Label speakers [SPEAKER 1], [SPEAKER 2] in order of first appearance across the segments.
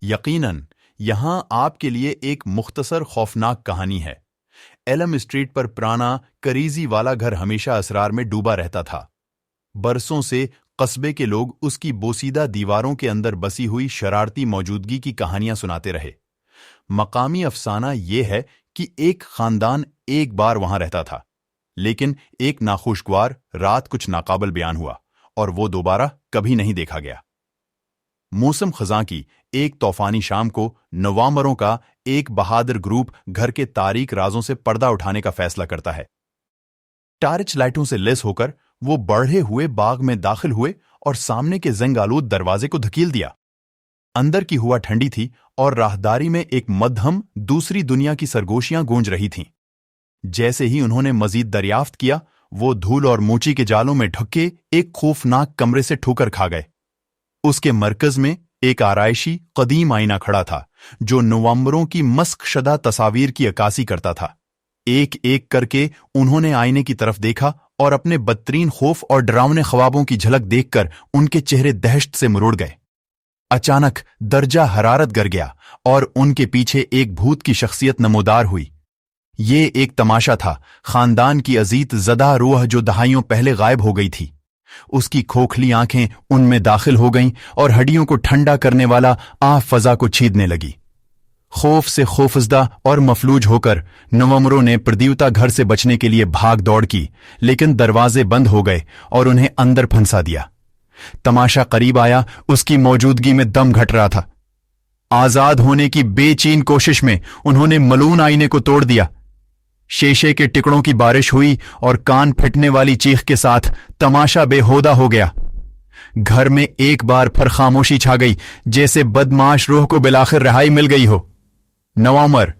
[SPEAKER 1] یقیناً یہاں آپ کے لیے ایک مختصر خوفناک کہانی ہے۔ ایلم اسٹریٹ پر پرانا کریزی والا گھر ہمیشہ اسرار میں ڈوبا رہتا تھا۔ برسوں سے قصبے کے لوگ اس کی بوسیدہ دیواروں کے اندر بسی ہوئی شرارتی موجودگی کی کہانیاں سناتے رہے۔ مقامی افسانہ یہ ہے کہ ایک خاندان ایک بار وہاں رہتا تھا، لیکن ایک ناخوشگوار رات کچھ ناقابل بیان ہوا اور وہ دوبارہ کبھی نہیں دیکھا گیا۔ موسم خزاں کی ایک طوفانی شام کو نوامبروں کا ایک بہادر گروپ گھر کے تاریک رازوں سے پردہ اٹھانے کا فیصلہ کرتا ہے۔ ٹارچ لائٹوں سے لیس ہو کر وہ بڑھے ہوئے باغ میں داخل ہوئے اور سامنے کے زنگ آلود دروازے کو دھکیل دیا۔ اندر کی ہوا ٹھنڈی تھی اور راہداری میں ایک مدھم دوسری دنیا کی سرگوشیاں گونج رہی تھیں۔ جیسے ہی انہوں نے مزید دریافت کیا، وہ دھول اور موچی کے جالوں میں ڈھکے ایک خوفناک کمرے سے ٹھوکر کھا گئے۔ اس کے مرکز میں ایک آرائشی قدیم آئینہ کھڑا تھا جو نوامبروں کی مسخ شدہ تصاویر کی عکاسی کرتا تھا۔ ایک ایک کر کے انہوں نے آئینے کی طرف دیکھا اور اپنے بدترین خوف اور ڈراونے خوابوں کی جھلک دیکھ کر ان کے چہرے دہشت سے مروڑ گئے۔ اچانک درجہ حرارت گر گیا اور ان کے پیچھے ایک بھوت کی شخصیت نمودار ہوئی۔ یہ ایک تماشا تھا، خاندان کی اذیت زدہ روح جو دہائیوں پہلے غائب ہو گئی تھی۔ اس کی کھوکھلی آنکھیں ان میں داخل ہو گئیں اور ہڈیوں کو ٹھنڈا کرنے والا آہ فضا کو چھیدنے لگی۔ خوف سے خوفزدہ اور مفلوج ہو کر نوامبروں نے پردیوتا گھر سے بچنے کے لیے بھاگ دوڑ کی، لیکن دروازے بند ہو گئے اور انہیں اندر پھنسا دیا۔ تماشا قریب آیا، اس کی موجودگی میں دم گھٹ رہا تھا۔ آزاد ہونے کی بے چین کوشش میں انہوں نے ملون آئینے کو توڑ دیا۔ شیشے کے ٹکڑوں کی بارش ہوئی اور کان پھٹنے والی چیخ کے ساتھ تماشا بے ہودہ ہو گیا۔ گھر میں ایک بار پھر خاموشی چھا گئی، جیسے بدمعاش روح کو بالآخر رہائی مل گئی ہو۔ نوامبر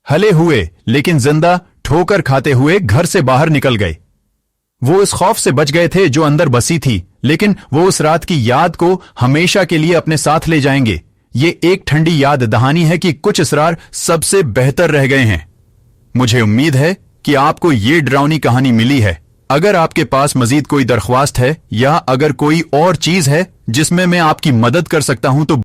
[SPEAKER 1] ہلے ہوئے لیکن زندہ ٹھوکر کھاتے ہوئے گھر سے باہر نکل گئے۔ وہ اس خوف سے بچ گئے تھے جو اندر بسی تھی، لیکن وہ اس رات کی یاد کو ہمیشہ کے لیے اپنے ساتھ لے جائیں گے۔ یہ ایک ٹھنڈی یاد دہانی ہے کہ کچھ اسرار سب سے بہتر رہ گئے ہیں۔ مجھے امید ہے کہ آپ کو یہ ڈراؤنی کہانی ملی ہے۔ اگر آپ کے پاس مزید کوئی درخواست ہے یا اگر کوئی اور چیز ہے جس میں آپ کی مدد کر سکتا ہوں تو